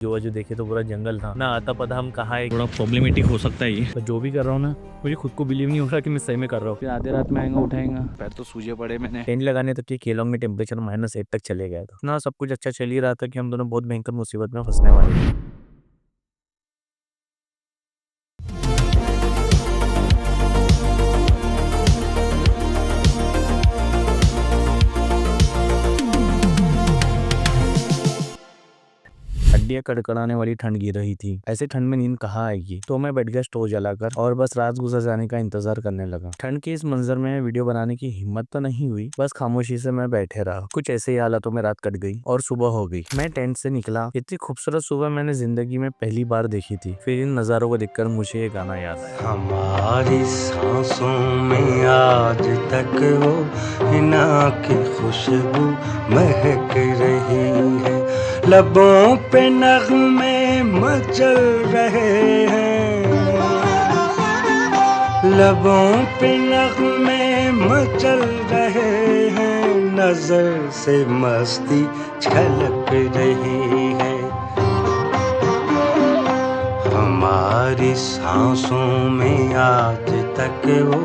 जो देखे तो पूरा जंगल था ना, आता पता हम कहाँ है। थोड़ा प्रॉब्लमेटिक हो सकता है ये, पर जो भी कर रहा हूँ ना, मुझे खुद को बिलीव नहीं हो रहा कि मैं सही में कर रहा हूँ। फिर आधे रात में आएंगे उठाएंगा, पैर तो सूजे पड़े मैंने। टेंट लगाने तक के केलोंग में टेम्परेचर -8 तक चले गया था ना। सब कुछ अच्छा चल ही रहा था कि हम दोनों बहुत भयंकर मुसीबत में फंसने वाले थे। हड्डियां कड़कड़ाने वाली ठंड गिर रही थी। ऐसे ठंड में नींद कहाँ आएगी। तो मैं बैठ गया स्टोव जलाकर और बस रात गुजर जाने का इंतजार करने लगा। ठंड के इस मंजर में वीडियो बनाने की हिम्मत तो नहीं हुई, बस खामोशी से मैं बैठे रहा। कुछ ऐसे ही हालातों में रात कट गई और सुबह हो गई। मैं टेंट से निकला। इतनी खूबसूरत सुबह मैंने जिंदगी में पहली बार देखी थी। फिर इन नजारों को देखकर मुझे ये गाना याद आया। हमारी सांसों में आज तक वो हिना की खुशबू महक रही है, लबों पे नगमे मचल रहे हैं, लबों पे नगमे मचल रहे हैं, नजर से मस्ती छलक रही है। हमारी सांसों में आज तक वो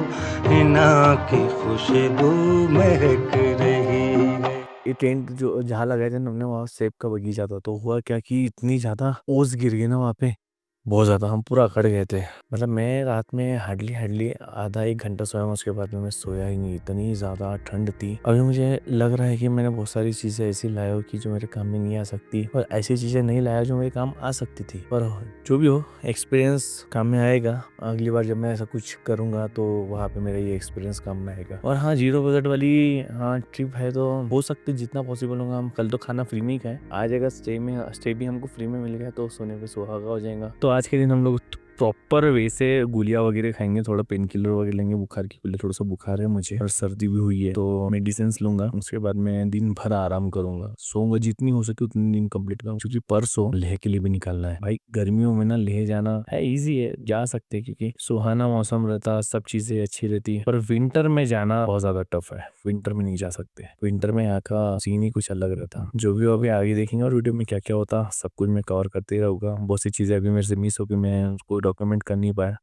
हिना की खुशबू महक रही है। ये टेंट जो जहाँ लगाए थे हमने, वहाँ सेब का बगीचा था। तो हुआ क्या कि इतनी ज्यादा ओस गिर गई ना वहाँ पे, बहुत ज्यादा। हम पूरा अकड़ गए थे। मतलब मैं रात में हार्डली आधा एक घंटा सोया हूँ। उसके बाद में मैं सोया ही नहीं, इतनी ज्यादा ठंड थी। अभी मुझे लग रहा है कि मैंने बहुत सारी चीजें ऐसी लाया हो कि जो मेरे काम में नहीं आ सकती, और ऐसी चीजें नहीं लाया जो मेरे काम आ सकती थी। पर जो भी हो, एक्सपीरियंस काम में आएगा। अगली बार जब मैं ऐसा कुछ करूंगा तो वहाँ पे मेरा ये एक्सपीरियंस काम में आएगा। और हाँ, 0 बजट वाली ट्रिप है तो हो सकती जितना पॉसिबल होगा। हम कल तो खाना फ्री में ही खाए, आज अगर स्टे भी हमको फ्री में मिल गया तो सोने पे सुहागा हो जाएगा। तो आज के दिन हम लोग प्रॉपर वे से गोलियां वगैरह खाएंगे, थोड़ा पेन किलर वगैरह लेंगे बुखार के लिए। थोड़ा सा बुखार है मुझे और सर्दी भी हुई है, तो मेडिसिन लूंगा। उसके बाद मैं दिन भर आराम करूंगा, सोऊंगा जितनी हो सके उतनी दिन कंप्लीट करूंगा। क्योंकि परसों लेह के लिए भी निकलना है भाई। गर्मियों में ना लेह जाना है इजी है, जा सकते हैं क्योंकि सुहाना मौसम रहता, सब चीजें अच्छी रहती। पर विंटर में जाना बहुत ज्यादा टफ है। विंटर में नहीं जा सकते। विंटर में यहाँ का सीन ही कुछ अलग रहता। जो भी अभी आगे देखेंगे और वीडियो में क्या क्या होता सब कुछ मैं कवर करते रहूंगा। बहुत सी चीजें अभी मेरे से मिस हो गई, मैं उसको डॉक्यूमेंट कर नहीं पाया।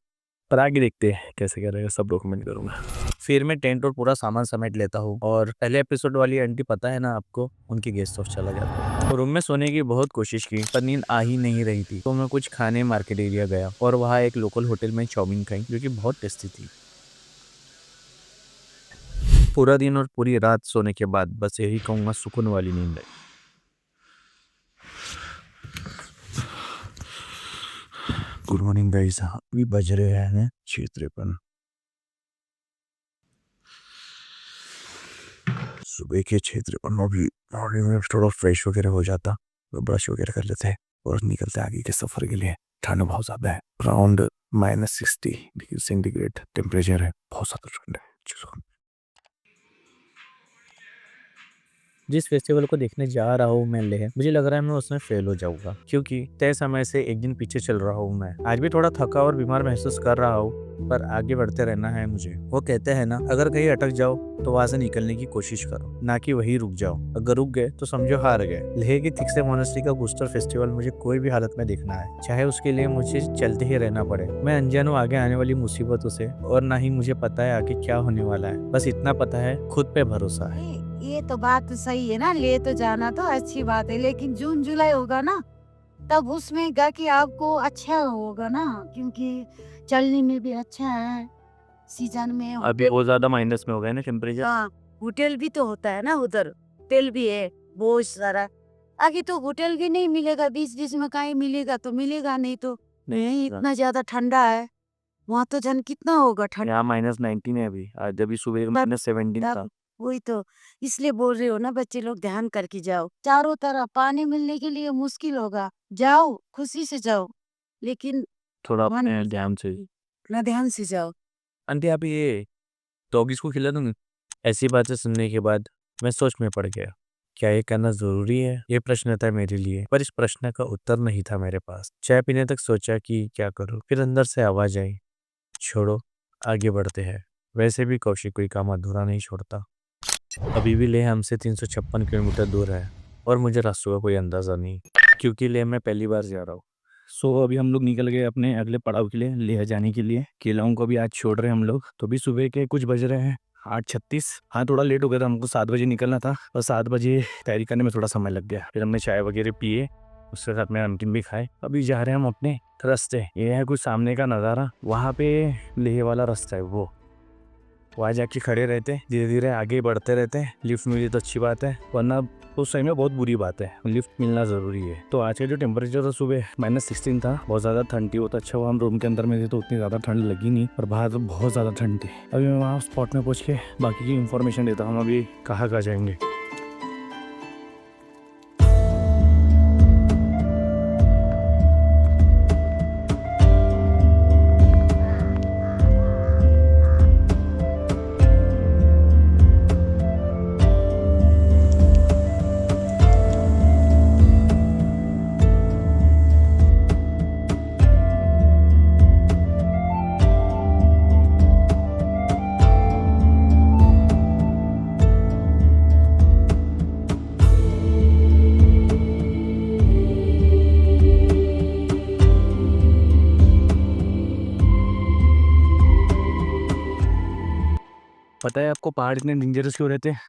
पर आगे देखते हैं कैसे क्या रहेगा, सब डॉक्यूमेंट करूंगा। फिर मैं टेंट और पूरा सामान समेट लेता हूँ और पहले एपिसोड वाली आंटी, पता है ना आपको, उनके गेस्ट हाउस चला जाता हूँ। और रूम में सोने की बहुत कोशिश की पर नींद आ ही नहीं रही थी। तो मैं कुछ खाने मार्केट एरिया गया और वहाँ एक लोकल होटल में चाउमीन खाई जो कि बहुत टेस्टी थी। पूरा दिन और पूरी रात सोने के बाद बस यही कहूंगा, सुकून वाली नींद है। Good morning guys. अभी बज रहे हैं 6:53। सुबह के 6:53 अभी मॉर्निंग में थोड़ा फ्रेश वगैरह हो जाता, ब्रश वगैरह कर लेते और निकलते आगे के सफर के लिए। ठंड बहुत ज्यादा है, अराउंड -60 डिग्री सेंटीग्रेड टेम्परेचर है, बहुत ज्यादा ठंड है। चलो, जिस फेस्टिवल को देखने जा रहा हूँ मैं लेह, मुझे लग रहा है मैं उसमें फेल हो जाऊंगा, क्योंकि तय समय से एक दिन पीछे चल रहा हूँ मैं। आज भी थोड़ा थका और बीमार महसूस कर रहा हूँ, पर आगे बढ़ते रहना है मुझे। वो कहते हैं ना, अगर कहीं अटक जाओ तो वहां से निकलने की कोशिश करो, ना कि वही रुक जाओ। अगर रुक गए तो समझो हार गए। लेह की थिक्से मोनेस्ट्री का बूस्टर फेस्टिवल मुझे कोई भी हालत में देखना है, चाहे उसके लिए मुझे चलते ही रहना पड़े। मैं अनजान हूँ आगे आने वाली मुसीबतों से, और ना ही मुझे पता है आगे क्या होने वाला है। बस इतना पता है, खुद पे भरोसा है। ये तो बात तो सही है ना, ले तो जाना तो अच्छी बात है, लेकिन जून जुलाई होगा ना तब उसमें गा कि आपको अच्छा होगा ना, क्योंकि चलने में भी अच्छा है सीजन में। अभी बहुत ज्यादा माइनस में हो गया ना टेम्परेचर। हाँ, होटल भी तो होता है ना उधर, होटल भी है बहुत सारा। आगे तो होटल भी नहीं मिलेगा, बीच बीच में कहीं मिलेगा तो मिलेगा, नहीं तो नहीं। इतना ज्यादा ठंडा है वहाँ तो जन कितना होगा ठंड। यहाँ -19 है अभी। आज अभी सुबह -17 था। वही तो, इसलिए बोल रही हो ना, बच्चे लोग ध्यान करके जाओ। चारों तरफ पानी मिलने के लिए मुश्किल होगा, जाओ खुशी से जाओ, लेकिन थोड़ा मन अपने ध्यान से। ना ध्यान से जाओ। आंटी आप ये डॉगीज को खिला दूंगी। ऐसी बातें सुनने के बाद मैं सोच में पड़ गया, क्या ये करना जरूरी है? ये प्रश्न था मेरे लिए, पर इस प्रश्न का उत्तर नहीं था मेरे पास। चाय पीने तक सोचा कि क्या करूं, फिर अंदर से आवाज आई, छोड़ो, आगे बढ़ते हैं। वैसे भी कौशिक कोई काम अधूरा नहीं छोड़ता। अभी भी लेह हमसे 356 किलोमीटर दूर है और मुझे रास्तों का कोई अंदाजा नहीं। क्योंकि लेह मैं पहली बार जा रहा हूँ। सो अभी हम लोग निकल गए अपने अगले पड़ाव के लिए, लेह जाने के लिए। केलांग को भी आज छोड़ रहे हैं हम लोग। तो अभी सुबह के कुछ बज रहे हैं 8:36। हाँ, थोड़ा लेट हो गया था, हमको 7 बजे निकलना था और 7 बजे तैयारी करने में थोड़ा समय लग गया। फिर हमने चाय वगैरह पिए, उसके साथ में नमकीन भी खाए। अभी जा रहे हैं हम अपने रास्ते। ये है कुछ सामने का नज़ारा, वहाँ पे लेह वाला रास्ता है वो। वहाँ जाके खड़े रहते, धीरे धीरे आगे बढ़ते रहते हैं। लिफ्ट मिली तो अच्छी बात है, वरना उस टाइम में बहुत बुरी बात है। लिफ्ट मिलना ज़रूरी है। तो आज का जो टेम्परेचर था सुबह -16 था, बहुत ज़्यादा ठंड थी। वो तो अच्छा हुआ हम रूम के अंदर में थे तो उतनी ज़्यादा ठंड लगी नहीं, और बाहर तो बहुत ज़्यादा ठंड थी। अभी मैं वहाँ स्पॉट में पहुँच के बाकी की इन्फॉर्मेशन देता हूँ, हम अभी कहाँ जाएंगे। पता है आपको पहाड़ इतने डेंजरस क्यों रहते हैं?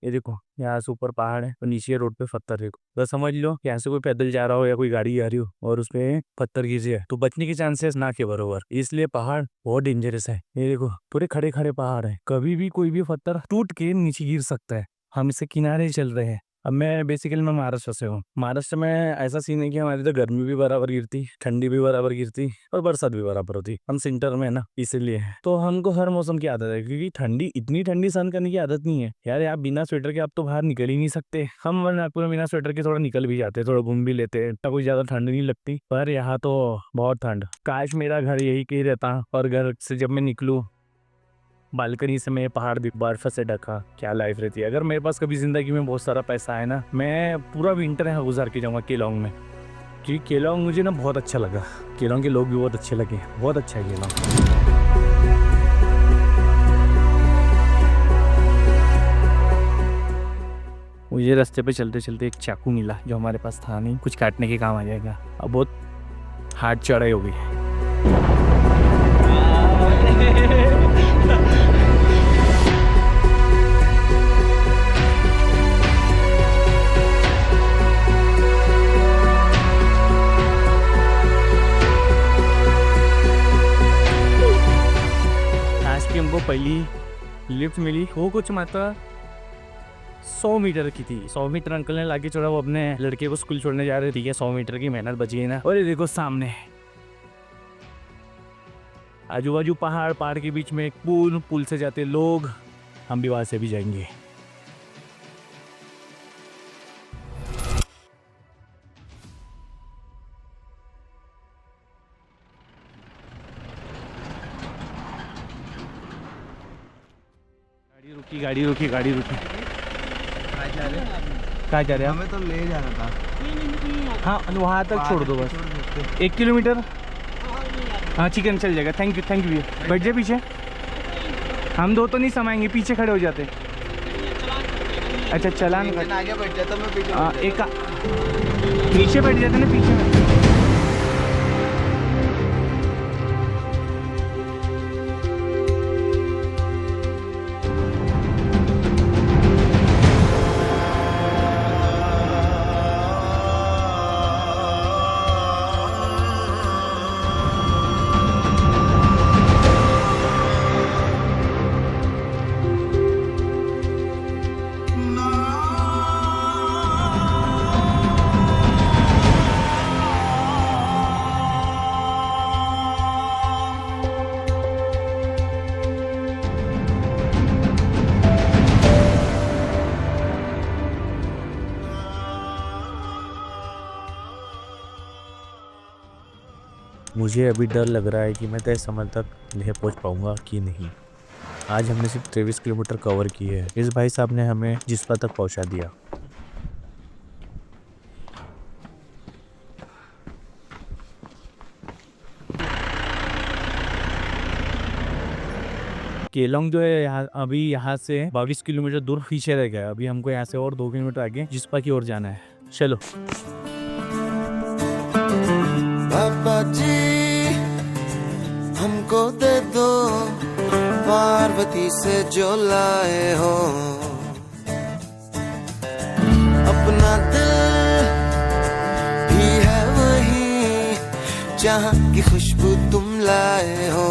ये देखो, यहाँ से ऊपर पहाड़ है और नीचे रोड पे पत्थर है। तो समझ लो यहाँ से कोई पैदल जा रहा हो या कोई गाड़ी आ रही हो और उस पे पत्थर गिर जाए तो बचने के चांसेस ना के बराबर। इसलिए पहाड़ बहुत डेंजरस है। ये देखो, पूरे खड़े खड़े पहाड़ है, कभी भी कोई भी पत्थर टूट के नीचे गिर सकता है। हम इससे किनारे चल रहे हैं। अब मैं बेसिकली महाराष्ट्र से हूँ। महाराष्ट्र में ऐसा सीन है कि हमारी तो गर्मी भी बराबर गिरती, ठंडी भी बराबर गिरती और बरसात भी बराबर होती। हम सेंटर में है ना, इसीलिए तो हमको हर मौसम की आदत है। क्योंकि ठंडी, इतनी ठंडी सहन करने की आदत नहीं है यार। आप बिना स्वेटर के आप तो बाहर निकल ही नहीं सकते। हम नागपुर में बिना स्वेटर के थोड़ा निकल भी जाते, थोड़ा घूम भी लेते, इतना कोई ज्यादा ठंड नहीं लगती। पर यहाँ तो बहुत ठंड। काश मेरा घर यही कहीं रहता और घर से जब मैं निकलूँ बालकनी से मैं पहाड़ भी बर्फ से ढका, क्या लाइफ रहती है। अगर मेरे पास कभी जिंदगी में बहुत सारा पैसा है ना, मैं पूरा विंटर यहाँ गुजार के जाऊँगा केलांग में। क्योंकि केलांग मुझे ना बहुत अच्छा लगा। केलांग के लोग भी बहुत अच्छे लगे, बहुत अच्छा है केलांग। मुझे रास्ते पे चलते चलते एक चाकू मिला जो हमारे पास था नहीं, कुछ काटने के काम आ जाएगा। अब बहुत हार्ड चढ़ाई हो गई। हमको पहली लिफ्ट मिली, वो कुछ मात्र 100 मीटर की थी। 100 मीटर अंकल ने लाके छोड़ा, वो अपने लड़के को स्कूल छोड़ने जा रहे थे। ठीक है, 100 मीटर की मेहनत बची है ना। और ये देखो सामने आजू बाजू पहाड़, पहाड़ के बीच में एक पुल, पुल से जाते लोग। हम भी वहां से भी जाएंगे। गाड़ी रुकी। कहाँ जा रहे हैं? हमें तो ले जा रहा था। हाँ, वहाँ तक छोड़ दो बस, 1 किलोमीटर। हाँ चिकन चल जाएगा। थैंक यू भैया। बैठ जाए पीछे, हम दो तो नहीं समाएंगे, पीछे खड़े हो जाते। अच्छा चलान आगे बैठ जाता, मैं पीछे। हाँ, एक नीचे बैठ जाते ना, पीछे में। मुझे अभी डर लग रहा है कि मैं तय समय तक लेह पहुंच पाऊंगा कि नहीं। आज हमने सिर्फ 23 किलोमीटर कवर किए हैं। इस भाई साहब ने हमें जिस्पा तक पहुंचा दिया। केलोंग जो है अभी यहाँ से 22 किलोमीटर दूर पीछे रह गया। अभी हमको यहाँ से और 2 किलोमीटर आगे जिस्पा की ओर जाना है। चलो। धरती से जो लाए हो, अपना दिल भी है वही जहाँ की खुशबू तुम लाए हो।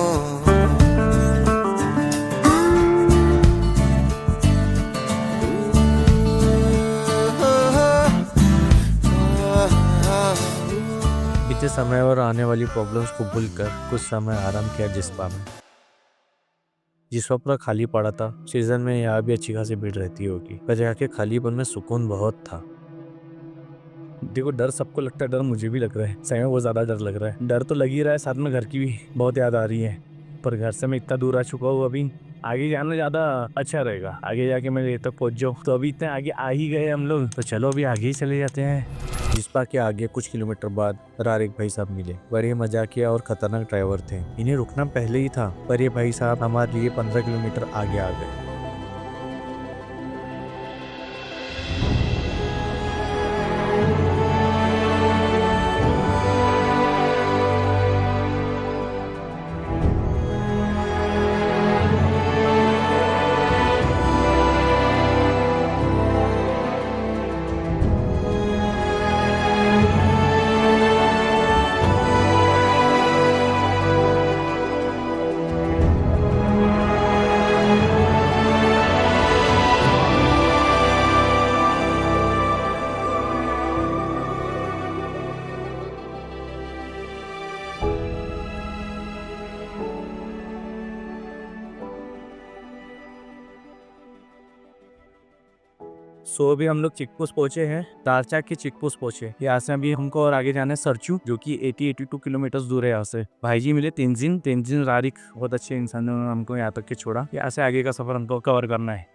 बीते समय और आने वाली प्रॉब्लम्स को भूलकर कुछ समय आराम किया जिस्पा में। जिस्पा पूरा खाली पड़ा था। सीजन में यहाँ भी अच्छी खासी भीड़ रहती होगी, पर यहाँ के खालीपन में सुकून बहुत था। देखो, डर सबको लगता है, डर मुझे भी लग रहा है। सही में बहुत ज़्यादा डर लग रहा है। डर तो लग ही रहा है, साथ में घर की भी बहुत याद आ रही है। पर घर से मैं इतना दूर आ चुका हूँ, अभी आगे जाना ज़्यादा अच्छा रहेगा। आगे जाके मैं लेह तक पहुँच जाऊँ। तो अभी इतने आगे आ ही गए हम लोग, तो चलो अभी आगे ही चले जाते हैं। जिस्पा के आगे कुछ किलोमीटर बाद रारिक भाई साहब मिले। बड़े मजाकिया और खतरनाक ड्राइवर थे। इन्हें रुकना पहले ही था, पर ये भाई साहब हमारे लिए 15 किलोमीटर आगे आ गए। सो अभी हम लोग चेकपोस्ट पहुंचे हैं, दारचा के चेकपोस्ट पहुंचे। यहाँ से अभी हमको और आगे जाना है सरचू, जो कि 82 किलोमीटर दूर है यहाँ से। भाई जी मिले तेंजिन रारिक, बहुत अच्छे इंसान ने हमको यहाँ तक के छोड़ा। यहाँ से आगे का सफर हमको कवर करना है।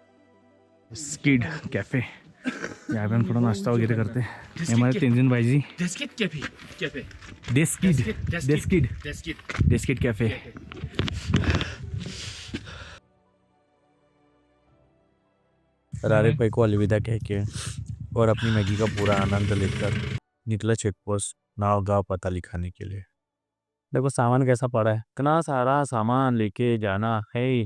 स्किड कैफे, यहाँ पे हम थोड़ा नाश्ता वगैरह करते हैं। हमारे तेंजिन भाई जी, डेस्किड कैफे। रारिक भाई को अलविदा कह के और अपनी मैगी का पूरा आनंद लेकर निकला चेकपोस्ट नाव गांव पता लिखाने के लिए। देखो सामान कैसा पड़ा है, इतना सारा सामान लेके जाना है।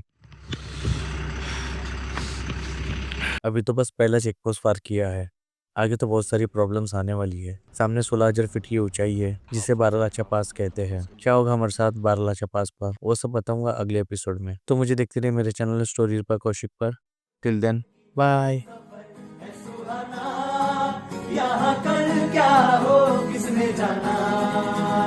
अभी तो बस पहला चेकपोस्ट पार किया है, आगे तो बहुत सारी प्रॉब्लम्स आने वाली है। सामने 16,000 फीट की ऊंचाई है, जिसे बारालाचा पास कहते हैं। क्या होगा हमारे साथ बारालाचा पास पर, वो सब बताऊंगा अगले एपिसोड में। तो मुझे देखते रहिए मेरे चैनल स्टोरी पर कौशिक पर। Till then bye. यहाँ कल क्या हो किसने जाना।